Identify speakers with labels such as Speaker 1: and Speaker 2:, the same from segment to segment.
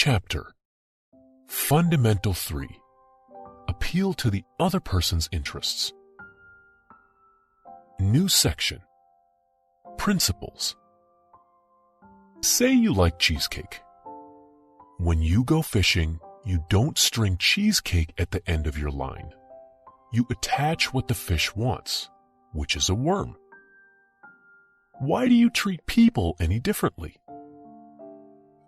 Speaker 1: Chapter Fundamental 3. Appeal to the other person's interests. New section. Principles. Say you like cheesecake. When you go fishing, you don't string cheesecake at the end of your line. You attach what the fish wants, which is a worm. Why do you treat people any differently?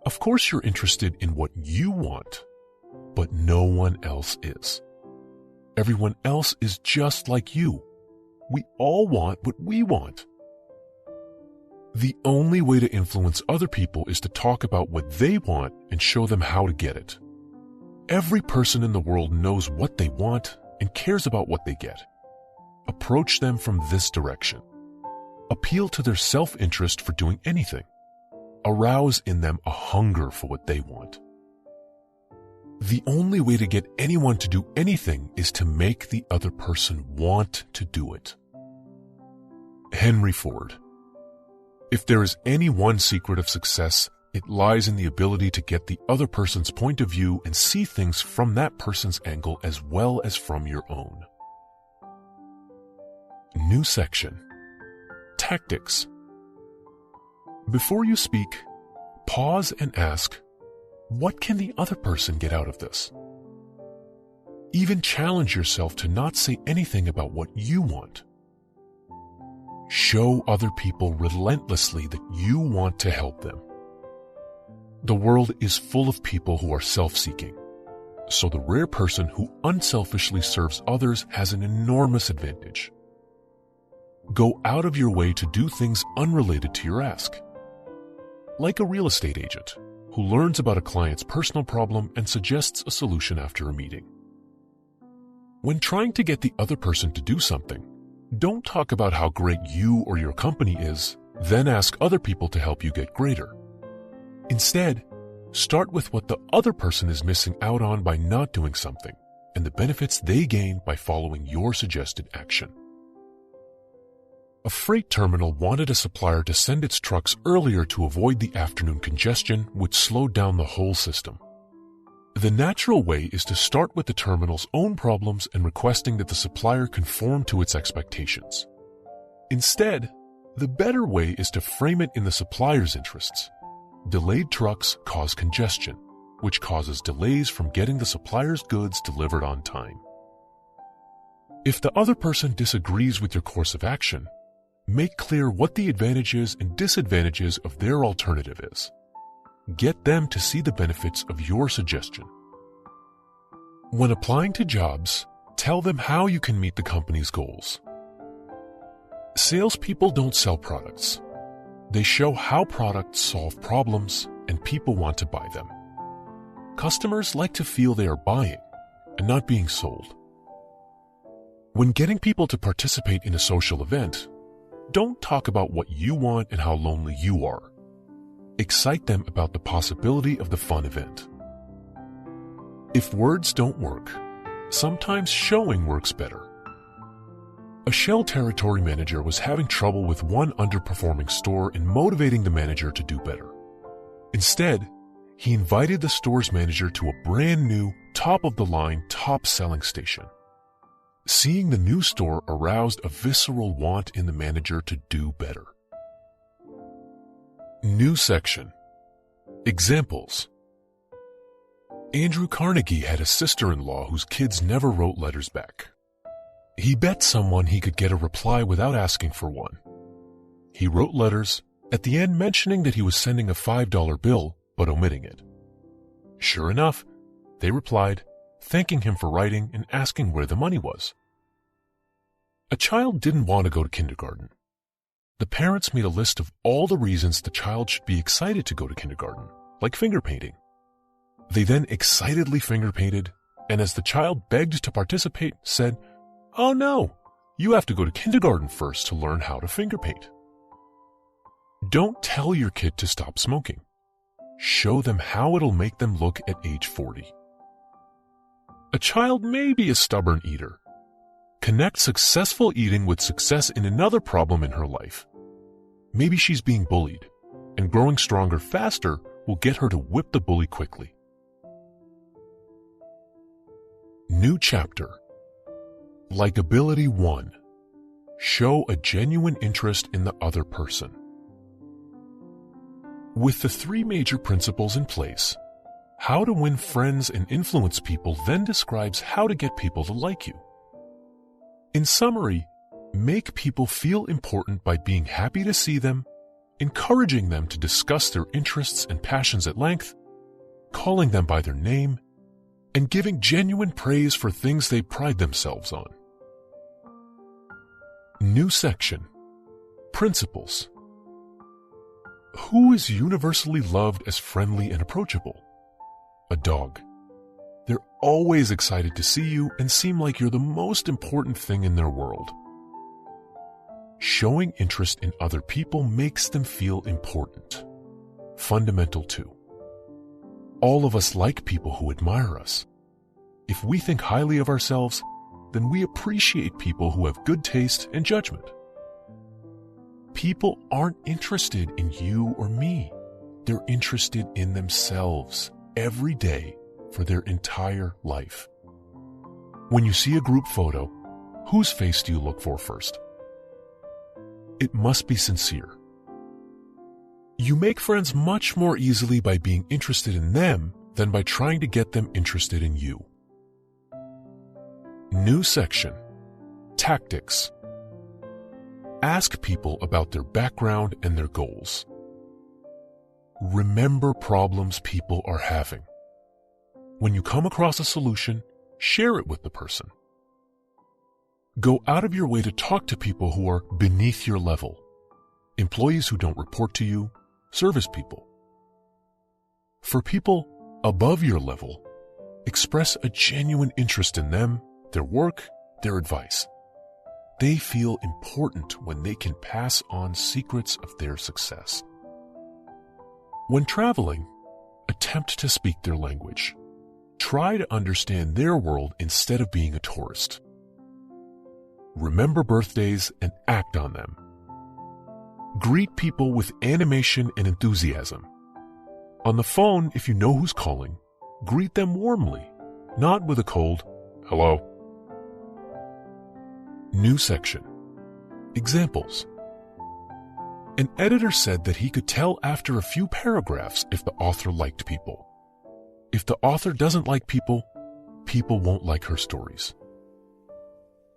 Speaker 1: Of course you're interested in what you want, but no one else is. Everyone else is just like you. We all want what we want. The only way to influence other people is to talk about what they want and show them how to get it. Every person in the world knows what they want and cares about what they get. Approach them from this direction. Appeal to their self-interest for doing anything. Arouse in them a hunger for what they want. The only way to get anyone to do anything is to make the other person want to do it. Henry Ford. If there is any one secret of success, it lies in the ability to get the other person's point of view and see things from that person's angle as well as from your own. New section. Tactics. Before you speak, pause and ask, what can the other person get out of this? Even challenge yourself to not say anything about what you want. Show other people relentlessly that you want to help them. The world is full of people who are self-seeking, so the rare person who unselfishly serves others has an enormous advantage. Go out of your way to do things unrelated to your ask. Like a real estate agent who learns about a client's personal problem and suggests a solution after a meeting. When trying to get the other person to do something, don't talk about how great you or your company is, then ask other people to help you get greater. Instead, start with what the other person is missing out on by not doing something and the benefits they gain by following your suggested action. A freight terminal wanted a supplier to send its trucks earlier to avoid the afternoon congestion, which slowed down the whole system. The natural way is to start with the terminal's own problems and requesting that the supplier conform to its expectations. Instead, the better way is to frame it in the supplier's interests. Delayed trucks cause congestion, which causes delays from getting the supplier's goods delivered on time. If the other person disagrees with your course of action, make clear what the advantages and disadvantages of their alternative is. Get them to see the benefits of your suggestion. When applying to jobs, tell them how you can meet the company's goals. Salespeople don't sell products. They show how products solve problems and people want to buy them. Customers like to feel they are buying and not being sold. When getting people to participate in a social event, don't talk about what you want and how lonely you are. Excite them about the possibility of the fun event. If words don't work, sometimes showing works better. A Shell territory manager was having trouble with one underperforming store and motivating the manager to do better. Instead, he invited the store's manager to a brand new, top-of-the-line, top-selling station. Seeing the new store aroused a visceral want in the manager to do better. New section. Examples. Andrew Carnegie had a sister-in-law whose kids never wrote letters back. He bet someone he could get a reply without asking for one. He wrote letters, at the end mentioning that he was sending a $5 bill, but omitting it. Sure enough, they replied, thanking him for writing and asking where the money was. A child didn't want to go to kindergarten. The parents made a list of all the reasons the child should be excited to go to kindergarten, like finger painting. They then excitedly finger painted, and as the child begged to participate, said, "Oh no, you have to go to kindergarten first to learn how to finger paint." Don't tell your kid to stop smoking. Show them how it'll make them look at age 40. A child may be a stubborn eater. Connect successful eating with success in another problem in her life. Maybe she's being bullied, and growing stronger faster will get her to whip the bully quickly. New chapter. Likability 1. Show a genuine interest in the other person. With the 3 major principles in place, how to win friends and influence people then describes how to get people to like you. In summary, make people feel important by being happy to see them, encouraging them to discuss their interests and passions at length, calling them by their name, and giving genuine praise for things they pride themselves on. New section. Principles. Who is universally loved as friendly and approachable? A dog. They're always excited to see you and seem like you're the most important thing in their world. Showing interest in other people makes them feel important. Fundamental 2. All of us like people who admire us. If we think highly of ourselves, then we appreciate people who have good taste and judgment. People aren't interested in you or me. They're interested in themselves every day for their entire life. When you see a group photo, whose face do you look for first? It must be sincere. You make friends much more easily by being interested in them than by trying to get them interested in you. New section. Tactics. Ask people about their background and their goals. Remember problems people are having. When you come across a solution, share it with the person. Go out of your way to talk to people who are beneath your level. Employees who don't report to you, service people. For people above your level, express a genuine interest in them, their work, their advice. They feel important when they can pass on secrets of their success. When traveling, attempt to speak their language. Try to understand their world instead of being a tourist. Remember birthdays and act on them. Greet people with animation and enthusiasm. On the phone, if you know who's calling, greet them warmly, not with a cold hello. New section. Examples. An editor said that he could tell after a few paragraphs if the author liked people. If the author doesn't like people, people won't like her stories.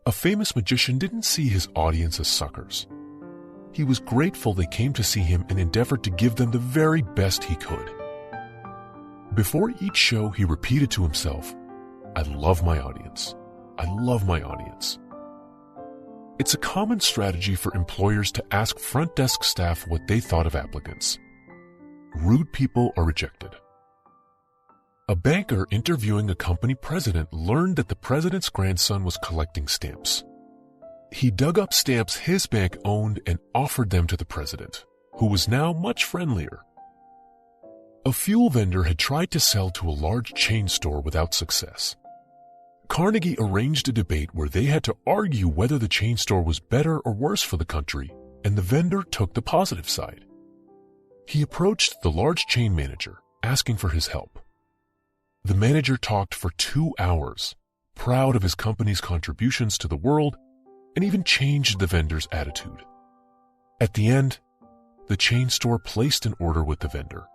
Speaker 1: A famous magician didn't see his audience as suckers. He was grateful they came to see him and endeavored to give them the very best he could. Before each show, he repeated to himself, "I love my audience. I love my audience." It's a common strategy for employers to ask front desk staff what they thought of applicants. Rude people are rejected. A banker interviewing a company president learned that the president's grandson was collecting stamps. He dug up stamps his bank owned and offered them to the president, who was now much friendlier. A fuel vendor had tried to sell to a large chain store without success. Carnegie arranged a debate where they had to argue whether the chain store was better or worse for the country, and the vendor took the positive side. He approached the large chain manager, asking for his help. The manager talked for 2 hours, proud of his company's contributions to the world, and even changed the vendor's attitude. At the end, the chain store placed an order with the vendor.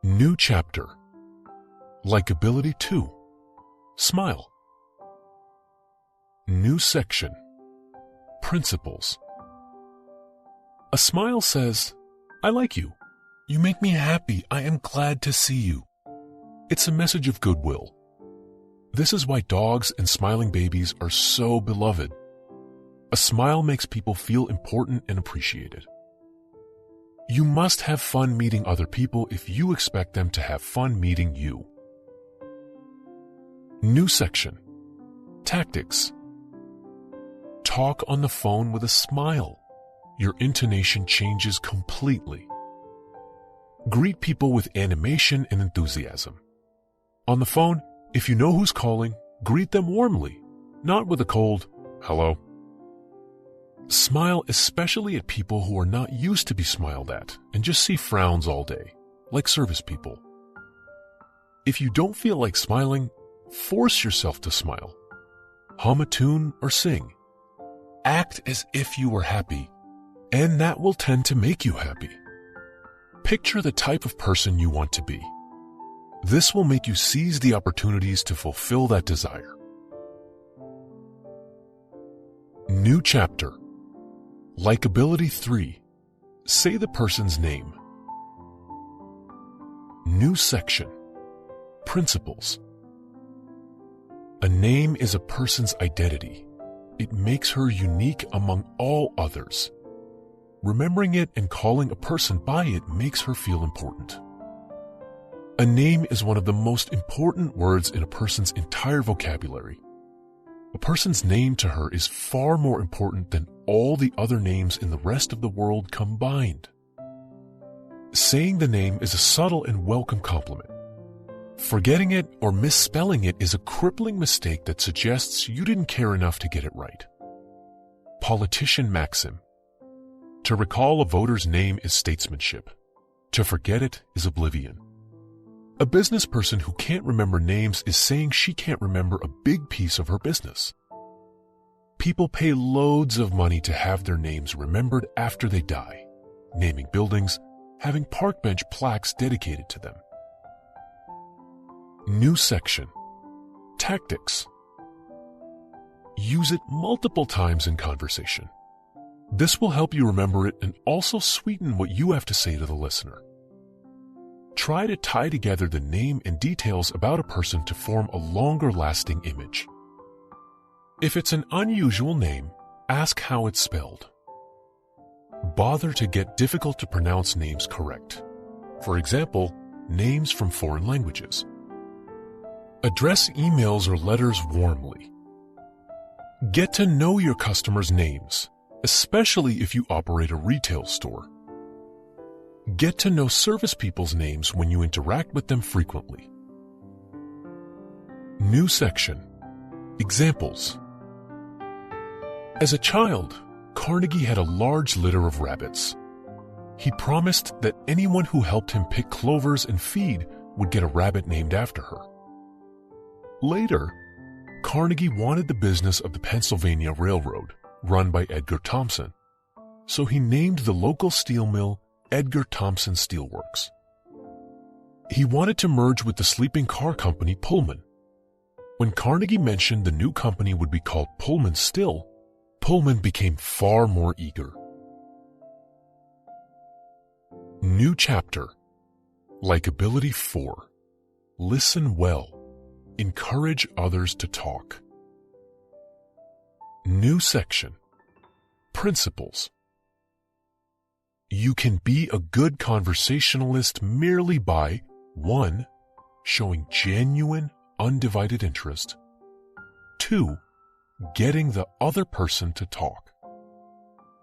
Speaker 1: New chapter. Likability 2. Smile. New section. Principles. A smile says, "I like you. You make me happy. I am glad to see you." It's a message of goodwill. This is why dogs and smiling babies are so beloved. A smile makes people feel important and appreciated. You must have fun meeting other people if you expect them to have fun meeting you. New section. Tactics. Talk on the phone with a smile. Your intonation changes completely. Greet people with animation and enthusiasm. On the phone, if you know who's calling, greet them warmly, not with a cold hello. Smile especially at people who are not used to be smiled at and just see frowns all day, like service people. If you don't feel like smiling, force yourself to smile. Hum a tune or sing. Act as if you were happy, and that will tend to make you happy. Picture the type of person you want to be. This will make you seize the opportunities to fulfill that desire. New chapter. Likeability 3. Say the person's name. New section. Principles. A name is a person's identity. It makes her unique among all others. Remembering it and calling a person by it makes her feel important. A name is one of the most important words in a person's entire vocabulary. A person's name to her is far more important than all the other names in the rest of the world combined. Saying the name is a subtle and welcome compliment. Forgetting it or misspelling it is a crippling mistake that suggests you didn't care enough to get it right. Politician maxim. To recall a voter's name is statesmanship. To forget it is oblivion. A business person who can't remember names is saying she can't remember a big piece of her business. People pay loads of money to have their names remembered after they die, naming buildings, having park bench plaques dedicated to them. New section. Tactics. Use it multiple times in conversation. This will help you remember it and also sweeten what you have to say to the listener. Try to tie together the name and details about a person to form a longer-lasting image. If it's an unusual name, ask how it's spelled. Bother to get difficult-to-pronounce names correct. For example, names from foreign languages. Address emails or letters warmly. Get to know your customers' names, especially if you operate a retail store. Get to know service people's names when you interact with them frequently. New section. Examples. As a child, Carnegie had a large litter of rabbits. He promised that anyone who helped him pick clovers and feed would get a rabbit named after her. Later, Carnegie wanted the business of the Pennsylvania Railroad, run by Edgar Thomson, so he named the local steel mill Edgar Thomson Steel Works. He wanted to merge with the sleeping car company Pullman. When Carnegie mentioned the new company would be called Pullman Still, Pullman became far more eager. New chapter. Likeability 4. Listen well. Encourage others to talk. New section. Principles. You can be a good conversationalist merely by 1. Showing genuine, undivided interest. 2. Getting the other person to talk.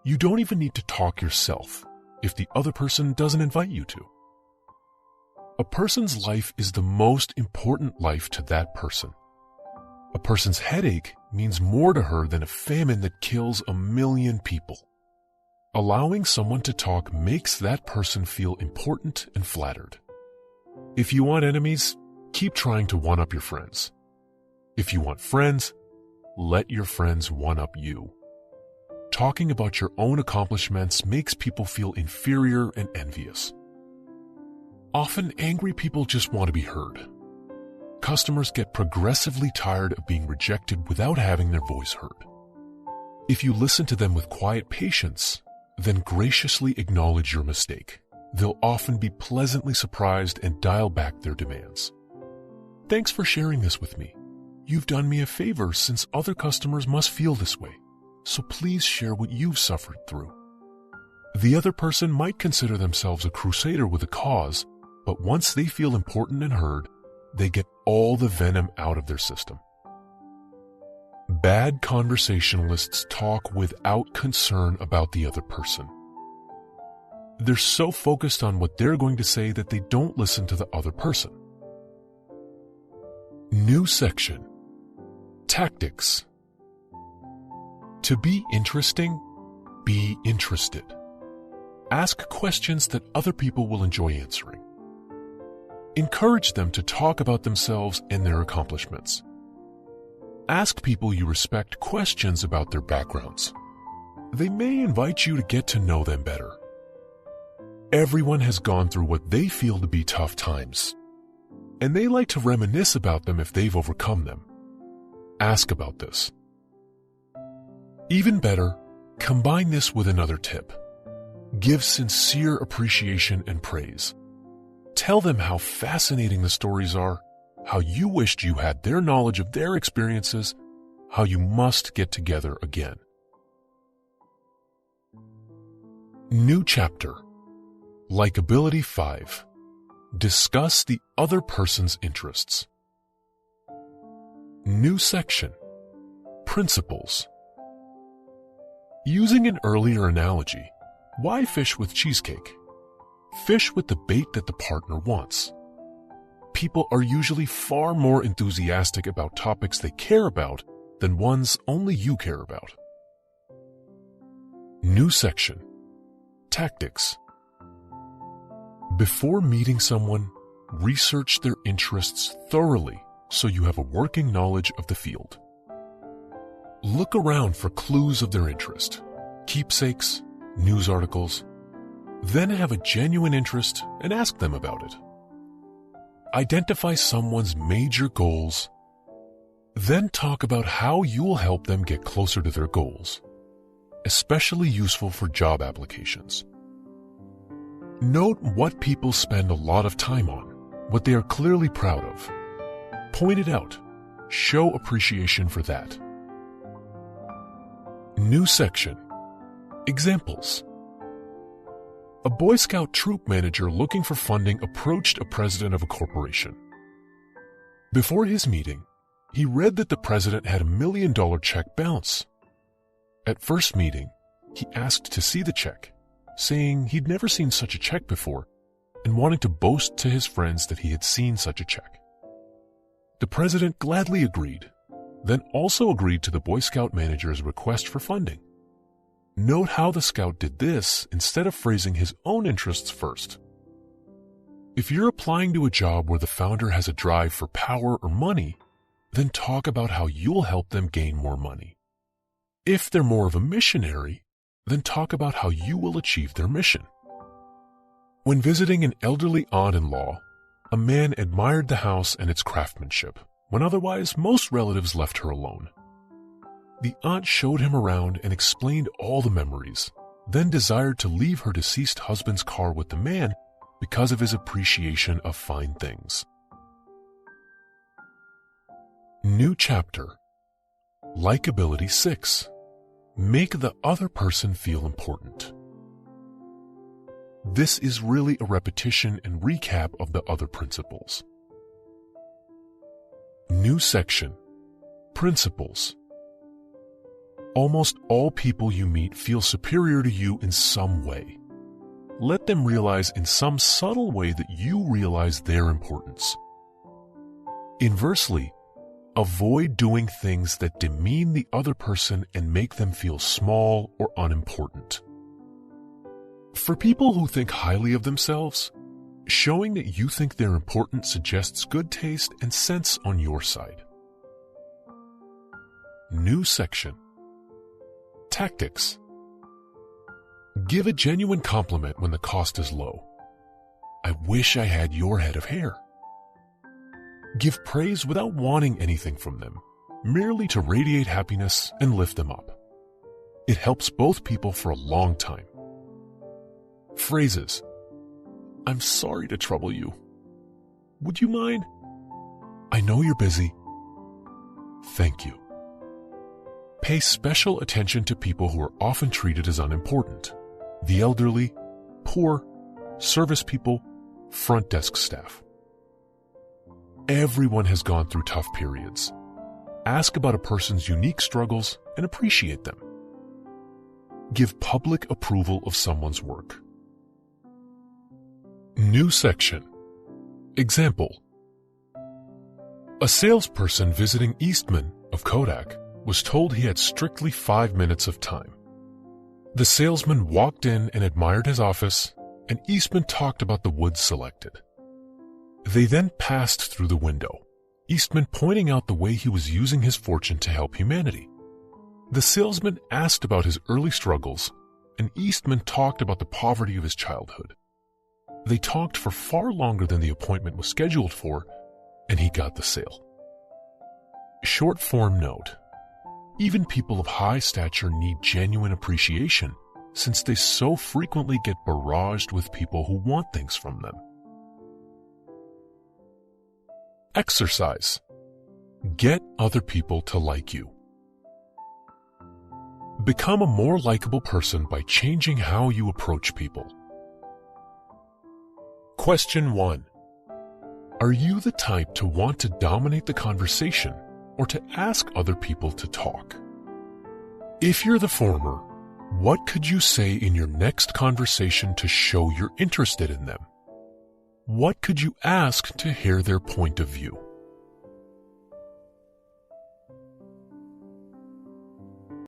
Speaker 1: You don't even need to talk yourself if the other person doesn't invite you to. A person's life is the most important life to that person. A person's headache means more to her than a famine that kills 1 million people. Allowing someone to talk makes that person feel important and flattered. If you want enemies, keep trying to one-up your friends. If you want friends, let your friends one-up you. Talking about your own accomplishments makes people feel inferior and envious. Often, angry people just want to be heard. Customers get progressively tired of being rejected without having their voice heard. If you listen to them with quiet patience, then graciously acknowledge your mistake. They'll often be pleasantly surprised and dial back their demands. Thanks for sharing this with me. You've done me a favor since other customers must feel this way, so please share what you've suffered through. The other person might consider themselves a crusader with a cause, but once they feel important and heard, they get all the venom out of their system. Bad conversationalists talk without concern about the other person. They're so focused on what they're going to say that they don't listen to the other person. New section. Tactics. To be interesting, be interested. Ask questions that other people will enjoy answering. Encourage them to talk about themselves and their accomplishments. Ask people you respect questions about their backgrounds. They may invite you to get to know them better. Everyone has gone through what they feel to be tough times, and they like to reminisce about them if they've overcome them. Ask about this. Even better, combine this with another tip. Give sincere appreciation and praise. Tell them how fascinating the stories are, how you wished you had their knowledge of their experiences, how you must get together again. New chapter. Likeability 5. Discuss the other person's interests. New section. Principles. Using an earlier analogy, why fish with cheesecake? Fish with the bait that the partner wants. People are usually far more enthusiastic about topics they care about than ones only you care about. New section. Tactics. Before meeting someone, research their interests thoroughly so you have a working knowledge of the field. Look around for clues of their interest, keepsakes, news articles. Then have a genuine interest and ask them about it. Identify someone's major goals. Then talk about how you'll help them get closer to their goals, especially useful for job applications. Note what people spend a lot of time on, what they are clearly proud of. Point it out. Show appreciation for that. New section. Examples. A Boy Scout troop manager looking for funding approached a president of a corporation. Before his meeting, he read that the president had $1 million check bounce. At first meeting, he asked to see the check, saying he'd never seen such a check before and wanting to boast to his friends that he had seen such a check. The president gladly agreed, then also agreed to the Boy Scout manager's request for funding. Note how the scout did this instead of phrasing his own interests first. If you're applying to a job where the founder has a drive for power or money, then talk about how you'll help them gain more money. If they're more of a missionary, then talk about how you will achieve their mission. When visiting an elderly aunt-in-law, a man admired the house and its craftsmanship, when otherwise most relatives left her alone. The aunt showed him around and explained all the memories, then desired to leave her deceased husband's car with the man because of his appreciation of fine things. New chapter. Likeability 6. Make the other person feel important. This is really a repetition and recap of the other principles. New section. Principles. Almost all people you meet feel superior to you in some way. Let them realize in some subtle way that you realize their importance. Inversely, avoid doing things that demean the other person and make them feel small or unimportant. For people who think highly of themselves, showing that you think they're important suggests good taste and sense on your side. New section. Tactics. Give a genuine compliment when the cost is low. I wish I had your head of hair. Give praise without wanting anything from them, merely to radiate happiness and lift them up. It helps both people for a long time. Phrases. I'm sorry to trouble you. Would you mind? I know you're busy. Thank you. Pay special attention to people who are often treated as unimportant. The elderly, poor, service people, front desk staff. Everyone has gone through tough periods. Ask about a person's unique struggles and appreciate them. Give public approval of someone's work. New section. Example. A salesperson visiting Eastman of Kodak was told he had strictly 5 minutes of time. The salesman walked in and admired his office, and Eastman talked about the woods selected. They then passed through the window, Eastman pointing out the way he was using his fortune to help humanity. The salesman asked about his early struggles, and Eastman talked about the poverty of his childhood. They talked for far longer than the appointment was scheduled for, and he got the sale. Short form note: even people of high stature need genuine appreciation, since they so frequently get barraged with people who want things from them. Exercise. Get other people to like you. Become a more likable person by changing how you approach people. Question 1. Are you the type to want to dominate the conversation or to ask other people to talk? If you're the former, what could you say in your next conversation to show you're interested in them? What could you ask to hear their point of view?